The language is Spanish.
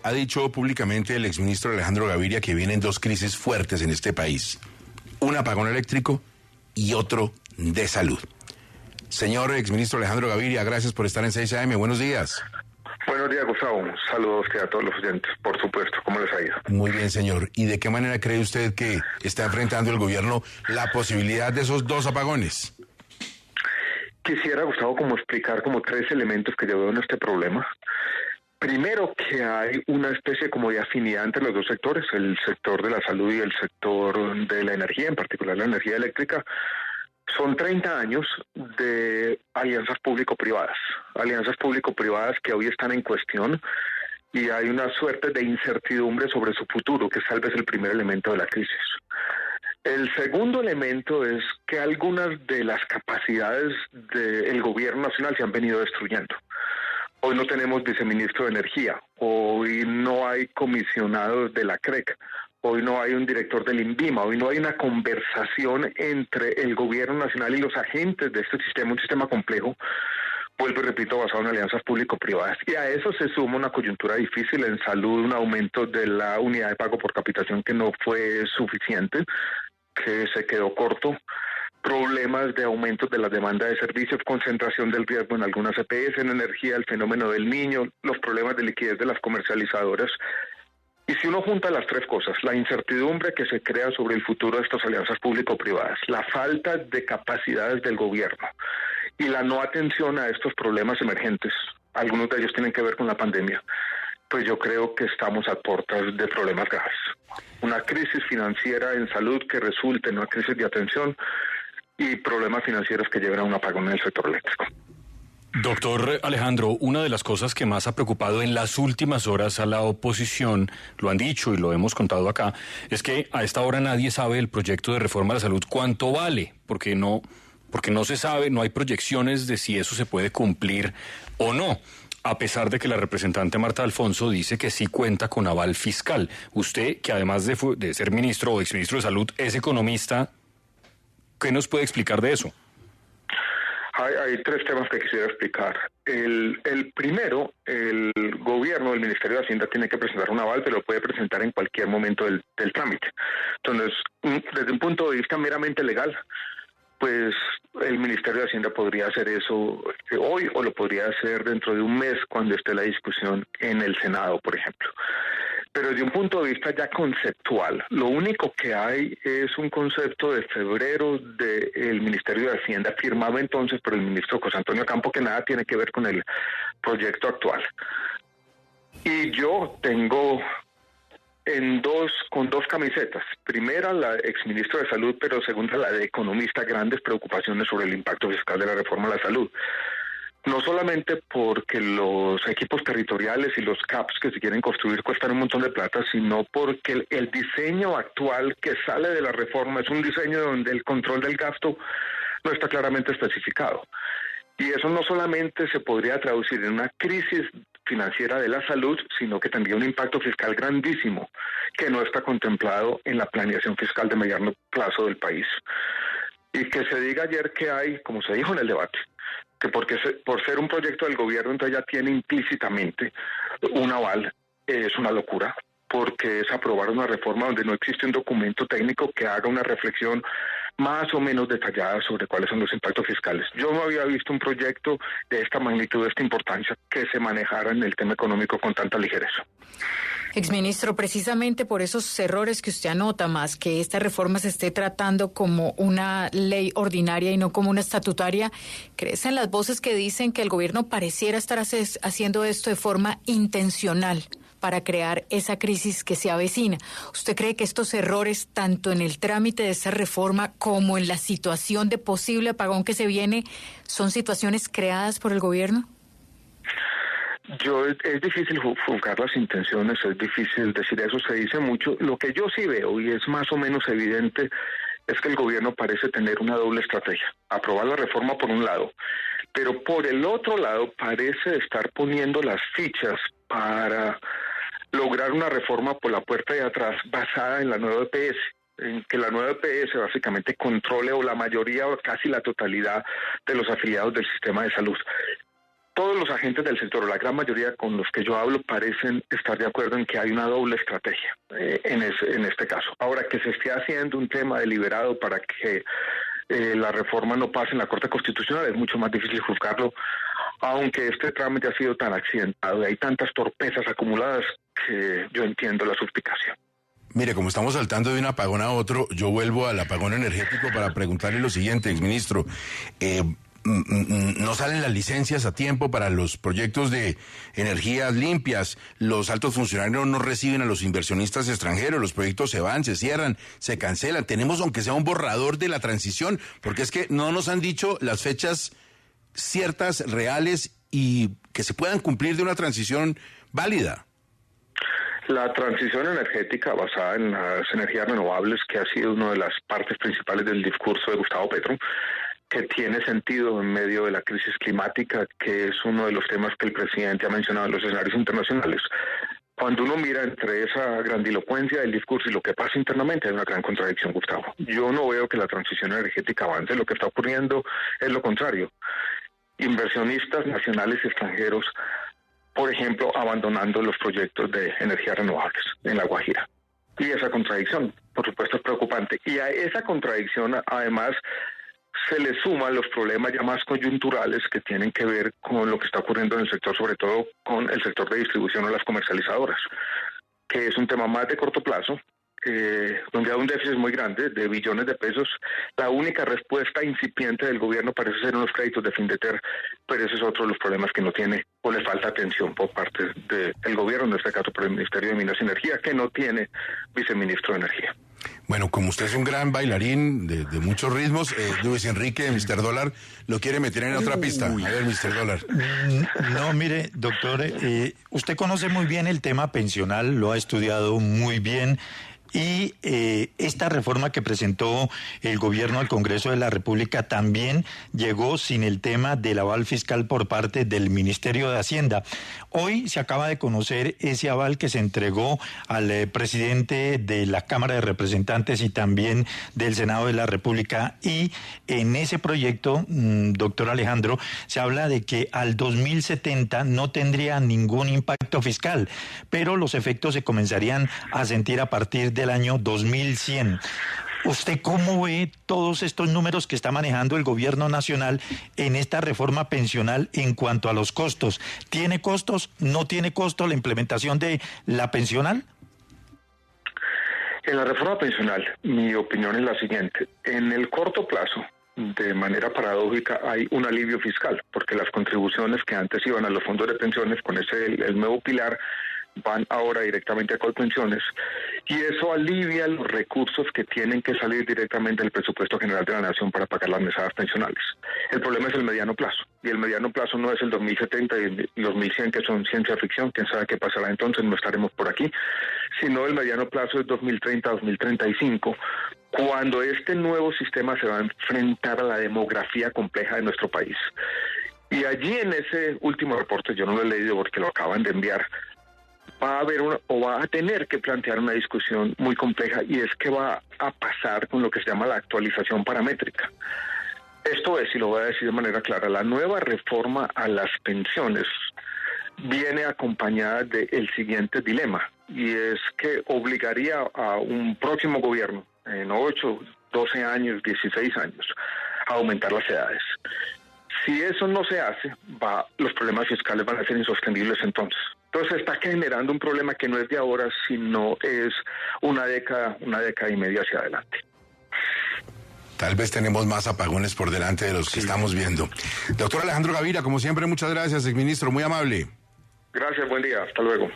Ha dicho públicamente el exministro Alejandro Gaviria que vienen dos crisis fuertes en este país. Un apagón eléctrico y otro de salud. Señor exministro Alejandro Gaviria, gracias por estar en 6 AM. Buenos días. Buenos días, Gustavo. Saludos a todos los oyentes, por supuesto. ¿Cómo les ha ido? Muy bien, señor. ¿Y de qué manera cree usted que está enfrentando el gobierno la posibilidad de esos dos apagones? Quisiera, Gustavo, explicar tres elementos que yo veo en este problema. Primero, que hay una especie como de afinidad entre los dos sectores, el sector de la salud y el sector de la energía, en particular la energía eléctrica. Son 30 años de alianzas público-privadas que hoy están en cuestión y hay una suerte de incertidumbre sobre su futuro, que es tal vez el primer elemento de la crisis. El segundo elemento es que algunas de las capacidades del gobierno nacional se han venido destruyendo. Hoy no tenemos viceministro de Energía, hoy no hay comisionados de la CREC, hoy no hay un director del INVIMA, hoy no hay una conversación entre el gobierno nacional y los agentes de este sistema, un sistema complejo, vuelvo y repito, basado en alianzas público-privadas. Y a eso se suma una coyuntura difícil en salud, un aumento de la unidad de pago por capitación que no fue suficiente, que se quedó corto, problemas de aumentos de la demanda de servicios, concentración del riesgo en algunas EPS, en energía, el fenómeno del Niño, los problemas de liquidez de las comercializadoras. Y si uno junta las tres cosas, la incertidumbre que se crea sobre el futuro de estas alianzas público-privadas, la falta de capacidades del gobierno y la no atención a estos problemas emergentes, algunos de ellos tienen que ver con la pandemia, pues yo creo que estamos a puertas de problemas graves. Una crisis financiera en salud que resulte en una crisis de atención y problemas financieros que lleven a un apagón en el sector eléctrico. Doctor Alejandro, una de las cosas que más ha preocupado en las últimas horas a la oposición, lo han dicho y lo hemos contado acá, es que a esta hora nadie sabe el proyecto de reforma a la salud cuánto vale, porque no se sabe, no hay proyecciones de si eso se puede cumplir o no, a pesar de que la representante Marta Alfonso dice que sí cuenta con aval fiscal. Usted, que además de ser ministro o exministro de Salud, es economista, ¿qué nos puede explicar de eso? Hay tres temas que quisiera explicar. El primero, el gobierno, el Ministerio de Hacienda tiene que presentar un aval, pero lo puede presentar en cualquier momento del trámite. Entonces, desde un punto de vista meramente legal, pues el Ministerio de Hacienda podría hacer eso hoy o lo podría hacer dentro de un mes cuando esté la discusión en el Senado, por ejemplo. Pero desde un punto de vista ya conceptual, lo único que hay es un concepto de febrero del Ministerio de Hacienda, firmado entonces por el ministro José Antonio Campo, que nada tiene que ver con el proyecto actual. Y yo tengo con dos camisetas. Primera, la exministro de Salud, pero segunda, la de economista, grandes preocupaciones sobre el impacto fiscal de la reforma a la salud. No solamente porque los equipos territoriales y los CAPs que se quieren construir cuestan un montón de plata, sino porque el diseño actual que sale de la reforma es un diseño donde el control del gasto no está claramente especificado. Y eso no solamente se podría traducir en una crisis financiera de la salud, sino que tendría un impacto fiscal grandísimo que no está contemplado en la planeación fiscal de mediano plazo del país. Y que se diga ayer que hay, como se dijo en el debate, que por ser un proyecto del gobierno entonces ya tiene implícitamente un aval, es una locura, porque es aprobar una reforma donde no existe un documento técnico que haga una reflexión más o menos detallada sobre cuáles son los impactos fiscales. Yo no había visto un proyecto de esta magnitud, de esta importancia, que se manejara en el tema económico con tanta ligereza. Exministro, precisamente por esos errores que usted anota, más que esta reforma se esté tratando como una ley ordinaria y no como una estatutaria, crecen las voces que dicen que el gobierno pareciera estar haciendo esto de forma intencional para crear esa crisis que se avecina. ¿Usted cree que estos errores, tanto en el trámite de esa reforma como en la situación de posible apagón que se viene, son situaciones creadas por el gobierno? Es difícil juzgar las intenciones, es difícil decir eso, se dice mucho. Lo que yo sí veo, y es más o menos evidente, es que el gobierno parece tener una doble estrategia. Aprobar la reforma por un lado, pero por el otro lado parece estar poniendo las fichas para lograr una reforma por la puerta de atrás basada en la nueva EPS, en que la nueva EPS básicamente controle o la mayoría o casi la totalidad de los afiliados del sistema de salud. todos los agentes del sector, o la gran mayoría con los que yo hablo, parecen estar de acuerdo en que hay una doble estrategia en este caso. Ahora, que se esté haciendo un tema deliberado para que la reforma no pase en la Corte Constitucional es mucho más difícil juzgarlo, aunque este trámite ha sido tan accidentado y hay tantas torpezas acumuladas que yo entiendo la suspicacia. Mire, como estamos saltando de un apagón a otro, yo vuelvo al apagón energético para preguntarle lo siguiente, exministro. No salen las licencias a tiempo para los proyectos de energías limpias, los altos funcionarios no reciben a los inversionistas extranjeros, los proyectos se van, se cierran, se cancelan. Tenemos aunque sea un borrador de la transición, porque es que no nos han dicho las fechas ciertas, reales y que se puedan cumplir de una transición válida. La transición energética basada en las energías renovables, que ha sido una de las partes principales del discurso de Gustavo Petro, que tiene sentido en medio de la crisis climática, que es uno de los temas que el presidente ha mencionado en los escenarios internacionales. Cuando uno mira entre esa grandilocuencia del discurso y lo que pasa internamente, hay una gran contradicción, Gustavo. Yo no veo que la transición energética avance, lo que está ocurriendo es lo contrario. Inversionistas nacionales y extranjeros, por ejemplo, abandonando los proyectos de energías renovables en La Guajira. Y esa contradicción, por supuesto, es preocupante. Y a esa contradicción, además, se le suman los problemas ya más coyunturales que tienen que ver con lo que está ocurriendo en el sector, sobre todo con el sector de distribución o las comercializadoras, que es un tema más de corto plazo, donde hay un déficit muy grande de billones de pesos. La única respuesta incipiente del gobierno parece ser unos créditos de Findeter, pero ese es otro de los problemas que no tiene o le falta atención por parte del gobierno, en este caso por el Ministerio de Minas y Energía, que no tiene viceministro de Energía. Bueno, como usted es un gran bailarín de muchos ritmos, Luis Enrique, Mr. Dólar, lo quiere meter en otra pista. A ver, Mr. Dólar. No, mire, doctor, usted conoce muy bien el tema pensional, lo ha estudiado muy bien. Y esta reforma que presentó el gobierno al Congreso de la República también llegó sin el tema del aval fiscal por parte del Ministerio de Hacienda. Hoy se acaba de conocer ese aval que se entregó al presidente de la Cámara de Representantes y también del Senado de la República. Y en ese proyecto, doctor Alejandro, se habla de que al 2070 no tendría ningún impacto fiscal, pero los efectos se comenzarían a sentir a partir del año 2100. ¿Usted cómo ve todos estos números que está manejando el gobierno nacional en esta reforma pensional en cuanto a los costos? ¿Tiene costos? ¿No tiene costo la implementación de la pensional? En la reforma pensional, mi opinión es la siguiente. En el corto plazo, de manera paradójica, hay un alivio fiscal, porque las contribuciones que antes iban a los fondos de pensiones con el nuevo pilar van ahora directamente a Colpensiones, y eso alivia los recursos que tienen que salir directamente del presupuesto general de la nación para pagar las mesadas pensionales. El problema es el mediano plazo, y el mediano plazo no es el 2070 y el 2100, que son ciencia ficción, quién sabe qué pasará entonces, no estaremos por aquí, sino el mediano plazo es 2030-2035, cuando este nuevo sistema se va a enfrentar a la demografía compleja de nuestro país. Y allí en ese último reporte, yo no lo he leído porque lo acaban de enviar, va a tener que plantear una discusión muy compleja, y es que va a pasar con lo que se llama la actualización paramétrica. Esto es, y lo voy a decir de manera clara, la nueva reforma a las pensiones viene acompañada del siguiente dilema, y es que obligaría a un próximo gobierno en 8, 12 años, 16 años a aumentar las edades. Si eso no se hace, los problemas fiscales van a ser insostenibles entonces. Entonces está generando un problema que no es de ahora, sino es una década y media hacia adelante. Tal vez tenemos más apagones por delante de los que estamos viendo. Doctor Alejandro Gaviria, como siempre, muchas gracias, exministro, muy amable. Gracias, buen día, hasta luego.